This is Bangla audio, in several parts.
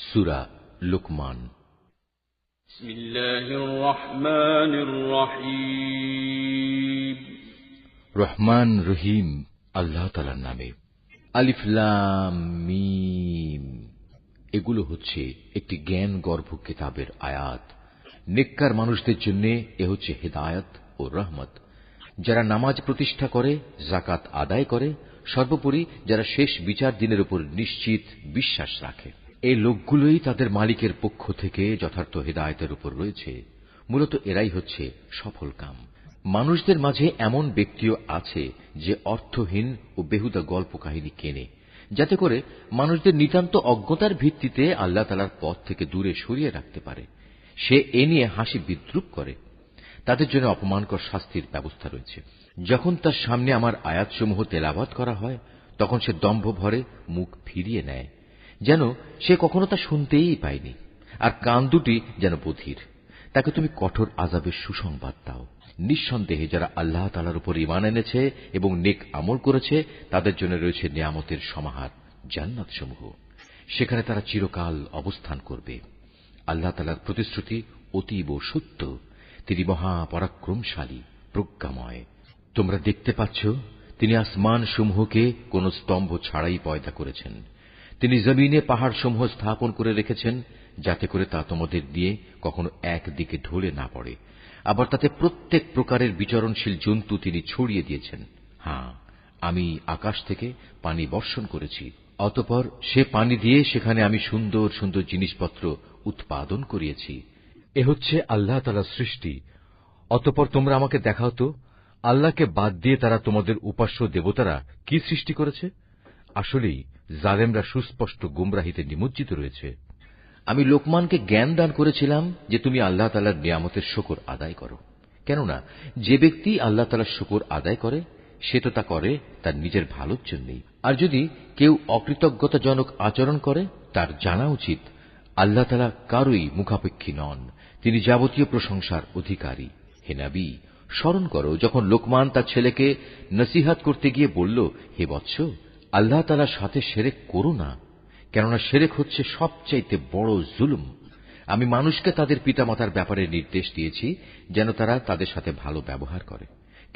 সূরা লুকমান। বিসমিল্লাহির রহমানির রহিম। রহমান রহিম আল্লাহ তাআলার নামে। আলিফ লাম মিম। এগুলো হচ্ছে একটি জ্ঞান গর্ভ কিতাবের আয়াত। নেককার মানুষদের জন্য এ হচ্ছে হিদায়াত ও রহমত। যারা নামাজ প্রতিষ্ঠা করে, যাকাত আদায় করে, সর্বোপরি যারা শেষ বিচার দিনের উপর নিশ্চিত বিশ্বাস রাখে, এই লোকগুলোই তাদের মালিকের পক্ষ থেকে যথার্থ হিদায়াতের উপর রয়েছে। মূলত এরাই হচ্ছে সফল কাম। মানুষদের মাঝে এমন ব্যক্তিও আছে যে অর্থহীন ও বেহুদা গল্প কাহিনী কেনে, যাতে করে মানুষদের নিতান্ত অজ্ঞতার ভিত্তিতে আল্লাহ তাআলার পথ থেকে দূরে সরিয়ে রাখতে পারে। সে এ নিয়ে হাসি বিদ্রুপ করে। তাদের জন্য অপমানকর শাস্তির ব্যবস্থা রয়েছে। যখন তার সামনে আমার আয়াতসমূহ তেলাওয়াত করা হয়, তখন সে দম্ভ ভরে মুখ ফিরিয়ে নেয়, যেন সে কখনো তা শুনতেই পায়নি, আর কান দুটি যেন বধির। তাকে তুমি কঠোর আযাবের সুসংবাদ দাও। নিঃসন্দেহে যারা আল্লাহ তাআলার উপর ঈমান এনেছে এবং নেক আমল করেছে, তাদের জন্য রয়েছে নিয়ামতের সমাহার, জান্নাতসমূহ। সেখানে তারা চিরকাল অবস্থান করবে। আল্লাহ তাআলার প্রতিশ্রুতি অতীব সত্য। তিনি মহাপরাক্রমশালী, প্রজ্ঞাময়। তোমরা দেখতে পাচ্ছ, তিনি আসমান সমূহকে কোন স্তম্ভ ছাড়াই পয়দা করেছেন। তিনি জমিনে পাহাড় সমূহ স্থাপন করে রেখেছেন, যাতে করে তা তোমাদের নিয়ে কখনো একদিকে ঢলে না পড়ে। আবার তাতে প্রত্যেক প্রকারের বিচরণশীল জন্তু তিনি ছড়িয়ে দিয়েছেন। হ্যাঁ, আমি আকাশ থেকে পানি বর্ষণ করেছি, অতঃপর সে পানি দিয়ে সেখানে আমি সুন্দর সুন্দর জিনিসপত্র উৎপাদন করিয়েছি। এ হচ্ছে আল্লাহ তাআলার সৃষ্টি। অতঃপর তোমরা আমাকে দেখাও তো, আল্লাহকে বাদ দিয়ে তারা তোমাদের উপাস্য দেবতারা কি সৃষ্টি করেছে। আসলেই জালেমরা সুস্পষ্ট গুমরাহিতে নিমজ্জিত রয়েছে। আমি লোকমানকে জ্ঞান দান করেছিলাম যে তুমি আল্লাহ তাআলার নিয়ামতের শুকর আদায় করো। কেননা যে ব্যক্তি আল্লাহ তাআলার শুকর আদায় করে, সে তো তা করে তার নিজের ভালোর জন্যই। আর যদি কেউ অকৃতজ্ঞতাজনক আচরণ করে, তার জানা উচিত আল্লাহ তাআলা কারোই মুখাপেক্ষী নন। তিনি যাবতীয় প্রশংসার অধিকারী। হে নবী, স্মরণ করো যখন লোকমান তার ছেলেকে নসিহত করতে গিয়ে বলল, হে বৎস, আল্লাহ তাআলার সাথে শিরক করো না, কেননা শিরক হচ্ছে সবচাইতে বড় জুলুম। আমি মানুষকে তাদের পিতামাতার ব্যাপারে নির্দেশ দিয়েছি যেন তারা তাদের সাথে ভালো ব্যবহার করে,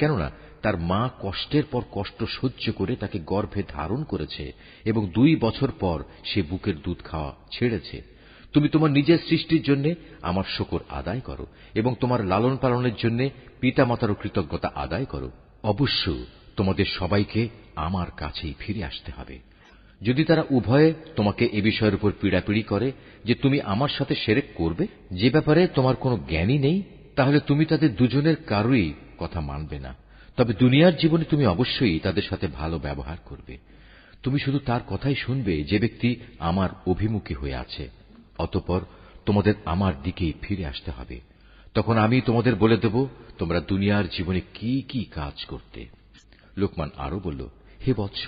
কেননা তার মা কষ্টের পর কষ্ট সহ্য করে তাকে গর্ভে ধারণ করেছে এবং 2 বছর পর সে বুকের দুধ খাওয়া ছেড়েছে। তুমি তোমার নিজের সৃষ্টির জন্য আমার শুকর আদায় করো এবং তোমার লালন পালনের জন্য পিতামাতারও কৃতজ্ঞতা আদায় করো। অবশ্য তোমাদের সবাইকে আমার কাছেই ফিরে আসতে হবে। যদি তারা উভয়ে তোমাকে এ বিষয়ের উপর পীড়াপিড়ি করে যে তুমি আমার সাথে শিরক করবে, যে ব্যাপারে তোমার কোনো জ্ঞানই নেই, তাহলে তুমি তাদের দুজনের কারোই কথা মানবে না। তবে দুনিয়ার জীবনে তুমি অবশ্যই তাদের সাথে ভালো ব্যবহার করবে। তুমি শুধু তার কথাই শুনবে যে ব্যক্তি আমার অভিমুখী হয়ে আছে। অতঃপর তোমাদের আমার দিকেই ফিরে আসতে হবে। তখন আমি তোমাদের বলে দেব তোমরা দুনিয়ার জীবনে কি কি কাজ করতে। লোকমান আরো বলল, হে বৎস,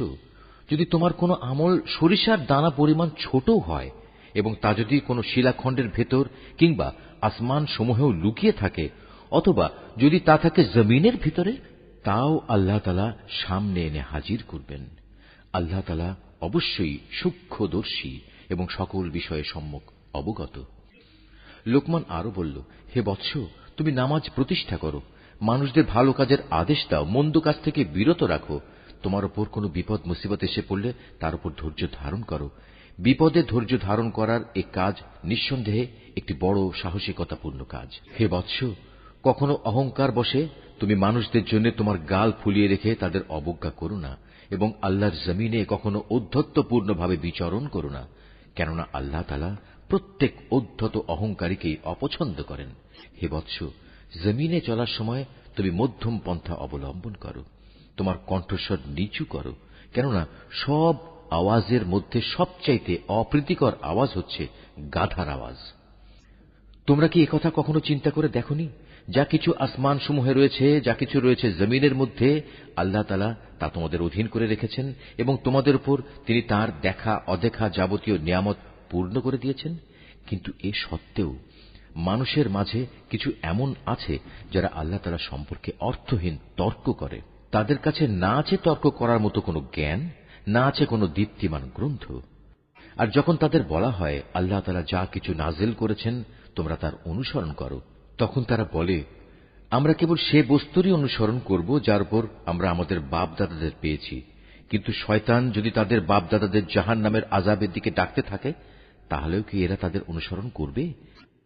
যদি তোমার কোনো আমল সরিষার দানা পরিমাণ ছোটও হয় এবং তা যদি কোনো শিলাখণ্ডের ভেতর কিংবা আসমান সমূহেও লুকিয়ে থাকে, অথবা যদি তা থাকে জমিনের ভিতরে, তাও আল্লাহ তাআলা সামনে এনে হাজির করবেন। আল্লাহ তাআলা অবশ্যই সূক্ষ্মদর্শী এবং সকল বিষয়ে সম্যক অবগত। লোকমান আরো বলল, হে বৎস, তুমি নামাজ প্রতিষ্ঠা করো, মানুষদের ভালো কাজের আদেশ দাও, মন্দ কাজ থেকে বিরত রাখো। তোমার উপর কোনো বিপদ মুসিবত এসে পড়লে তার উপর ধৈর্য ধারণ করো। বিপদে ধৈর্য ধারণ করার এই কাজ নিঃসন্দেহে একটি বড় সাহসিকতাপূর্ণ কাজ। হে বৎস, কখনো অহংকার বশে তুমি মানুষদের জন্য তোমার গাল ফুলিয়ে রেখে তাদের অবজ্ঞা করো না এবং আল্লাহর জমিনে কখনো ঔদ্ধত্যপূর্ণভাবে বিচরণ করো না, কেননা আল্লাহ তাআলা প্রত্যেক ঔদ্ধত অহংকারীকেই অপছন্দ করেন। হে বৎস, জমিনে চলার সময় তুমি মধ্যম পন্থা অবলম্বন করো। তোমার কণ্ঠস্বর নিচু করো, কেননা সব আওয়াজের মধ্যে সবচাইতে অপ্রীতিকর আওয়াজ হচ্ছে গাধার আওয়াজ। তোমরা কি একথা কখনো চিন্তা করে দেখোনি? যা কিছু আসমান সমূহে রয়েছে, যা কিছু রয়েছে জমিনের মধ্যে, আল্লাহ তাআলা তা তোমাদের অধীন করে রেখেছেন এবং তোমাদের উপর তিনি তার দেখা অদেখা যাবতীয় নিয়ামত পূর্ণ করে দিয়েছেন। কিন্তু এ সত্ত্বেও মানুষের মাঝে কিছু এমন আছে যারা আল্লাহ তাআলা সম্পর্কে অর্থহীন তর্ক করে। তাদের কাছে না আছে তর্ক করার মতো কোনো জ্ঞান, না আছে কোনো দীপ্তিমান গ্রন্থ। আর যখন তাদের বলা হয় আল্লাহ তাআলা যা কিছু নাজিল করেছেন তোমরা তার অনুসরণ করো, তখন তারা বলে, আমরা কেবল সে বস্তুরই অনুসরণ করব যার উপর আমরা আমাদের বাপ দাদাদের পেয়েছি। কিন্তু শয়তান যদি তাদের বাপ দাদাদের জাহান্নামের আযাবের দিকে ডাকতে থাকে, তাহলেও কি এরা তাদের অনুসরণ করবে?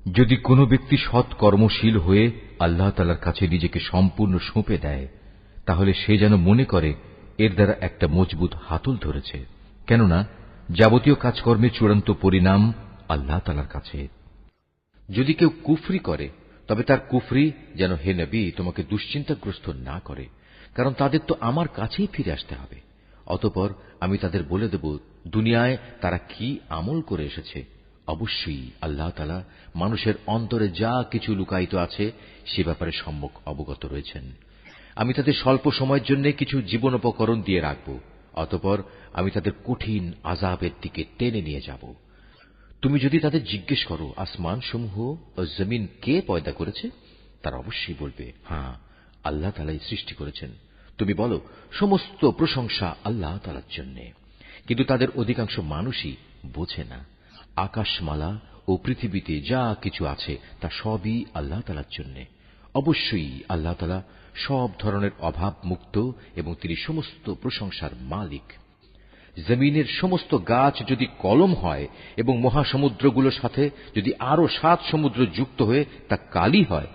যদি কোনো ব্যক্তি সৎ কর্মশীল হয়ে আল্লাহ তাআলার কাছে নিজেকে সম্পূর্ণ সঁপে দেয়, তাহলে সে যেন মনে করে এর দ্বারা একটা মজবুত হাতল ধরেছে, কেননা যাবতীয় কাজকর্মের চূড়ান্ত পরিণাম আল্লাহ তাআলার কাছে। যদি কেউ কুফরি করে, তবে তার কুফরি যেন হে নবী তোমাকে দুশ্চিন্তাগ্রস্ত না করে, কারণ তাদের তো আমার কাছেই ফিরে আসতে হবে। অতঃপর আমি তাদের বলে দেব দুনিয়ায় তারা কি আমল করে এসেছে। অবশ্যই আল্লাহ তাআলা মানুষের অন্তরে যা কিছু লুকায়িত আছে সে ব্যাপারে সম্যক অবগত রয়েছেন। আমি তাদের স্বল্প সময়ের জন্য কিছু জীবনোপকরণ দিয়ে রাখব, অতঃপর আমি তাদের কঠিন আযাবের দিকে টেনে নিয়ে যাব। তুমি যদি তাদের জিজ্ঞেস করো আসমান সমূহ ও জমিন কে পয়দা করেছে, তারা অবশ্যই বলবে, হ্যাঁ, আল্লাহ তাআলাই সৃষ্টি করেছেন। তুমি বলো, সমস্ত প্রশংসা আল্লাহ তাআলার জন্য। কিন্তু তাদের অধিকাংশ মানুষই বোঝে না। আকাশমালা ও পৃথিবীতে যা কিছু আছে তা সবই আল্লাহ তাআলার জন্য। অবশ্যই আল্লাহ তাআলা সব ধরনের অভাব মুক্ত এবং তিনি সমস্ত প্রশংসার মালিক। জমিনের সমস্ত গাছ যদি কলম হয় এবং মহাসমুদ্রগুলোর সাথে যদি আরো 7 সমুদ্র যুক্ত হয়ে তা কালি হয়,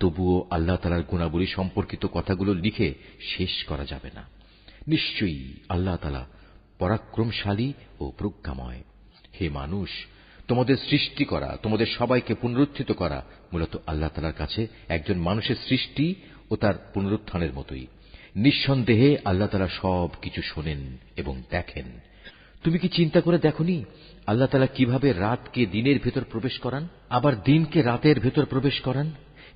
তবুও আল্লাহ তাআলার গুণাবলী সম্পর্কিত কথাগুলো লিখে শেষ করা যাবে না। নিশ্চয়ই আল্লাহ তাআলা পরাক্রমশালী ও প্রজ্ঞাময়। হে মানুষ, তোমাদের সৃষ্টি করা, তোমাদের সবাইকে পুনরুত্থিত করা মূলত আল্লাহ তাআলার কাছে একজন মানুষের সৃষ্টি ও তার পুনরুত্থানের মতোই। নিঃসন্দেহে আল্লাহ তাআলা সব কিছু শোনেন এবং দেখেন। তুমি কি চিন্তা করে দেখোনি আল্লাহ তাআলা কিভাবে রাতকে দিনের ভেতর প্রবেশ করান, আবার দিনকে রাতের ভেতর প্রবেশ করান?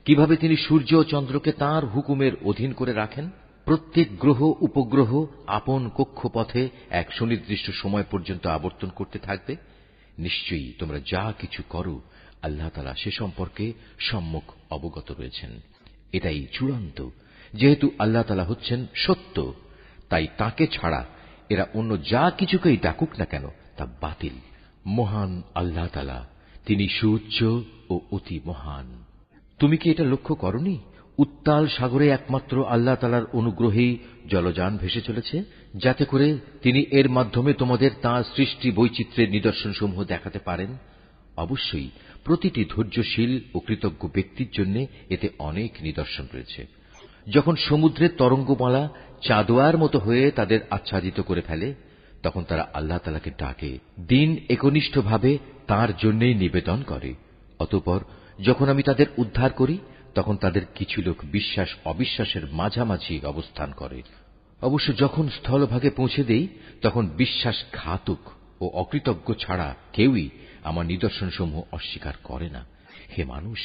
কিভাবে তিনি সূর্য ও চন্দ্রকে তাঁর হুকুমের অধীন করে রাখেন? প্রত্যেক গ্রহ উপগ্রহ আপন কক্ষপথে এক সুনির্দিষ্ট সময় পর্যন্ত আবর্তন করতে থাকবে। নিশ্চয়ই তোমরা যা কিছু করো আল্লাহ তাআলা সে সম্পর্কে সম্যক অবগত রয়েছেন। এটাই চূড়ান্ত। যেহেতু আল্লাহ তাআলা হচ্ছেন সত্য, তাই তাকে ছাড়া এরা অন্য যা কিছুকেই ডাকুক না কেন তা বাতিল। মহান আল্লাহ তাআলা, তিনি সুউচ্চ ও অতি মহান। তুমি কি এটা লক্ষ্য করনি উত্তাল সাগরে একমাত্র আল্লাহ তাআলার অনুগ্রহেই জলযান ভেসে চলেছে, যাতে করে তিনি এর মাধ্যমে তোমাদের তাঁর সৃষ্টি বৈচিত্র্যের নিদর্শনসমূহ দেখাতে পারেন। অবশ্যই প্রতিটি ধৈর্যশীল ও কৃতজ্ঞ ব্যক্তির জন্য এতে অনেক নিদর্শন রয়েছে। যখন সমুদ্রের তরঙ্গমালা চাঁদোয়ার মতো হয়ে তাদের আচ্ছাদিত করে ফেলে, তখন তারা আল্লাহ তাআলাকে ডাকে, দিন একনিষ্ঠভাবে তাঁর জন্যই নিবেদন করে। অতঃপর যখন আমি তাদের উদ্ধার করি, তখন তাদের কিছু লোক বিশ্বাস অবিশ্বাসের মাঝামাঝি অবস্থান করে। অবশ্য যখন স্থলভাগে পৌঁছে দেই, তখন বিশ্বাসঘাতক ও অকৃতজ্ঞ ছাড়া কেউই আমার নিদর্শনসমূহ অস্বীকার করে না। হে মানুষ,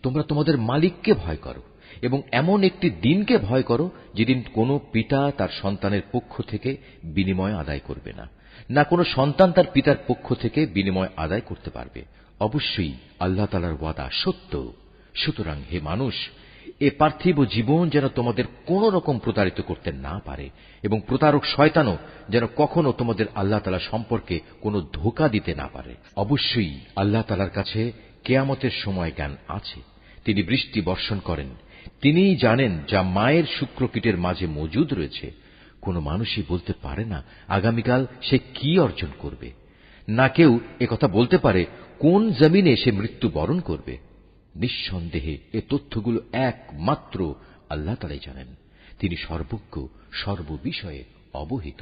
তোমরা তোমাদের মালিককে ভয় করো এবং এমন একটি দিনকে ভয় করো যেদিন কোনো পিতা তার সন্তানের পক্ষ থেকে বিনিময় আদায় করবে না, না কোনো সন্তান তার পিতার পক্ষ থেকে বিনিময় আদায় করতে পারবে। অবশ্যই আল্লাহ তাআলার ওয়াদা সত্য। সুতরাং হে মানুষ, এ পার্থিব জীবন যেন তোমাদের কোন রকম প্রতারিত করতে না পারে এবং প্রতারক শয়তানও যেন কখনো তোমাদের আল্লাহ তাআলা সম্পর্কে কোনো ধোঁকা দিতে না পারে। অবশ্যই আল্লাহ তাআলার কাছে কিয়ামতের সময় জ্ঞান আছে। তিনি বৃষ্টি বর্ষণ করেন। তিনিই জানেন যা মায়ের শুক্রকীটের মাঝে মজুদ রয়েছে। কোনো মানুষই বলতে পারে না আগামীকাল সে কি অর্জন করবে, না কেউ একথা বলতে পারে কোন জমিনে সে মৃত্যু বরণ করবে। নিঃসন্দেহে এ তথ্যগুলো একমাত্র আল্লাহ তাআলাই জানেন। তিনি সর্বজ্ঞ, সর্ববিষয়ে অবহিত।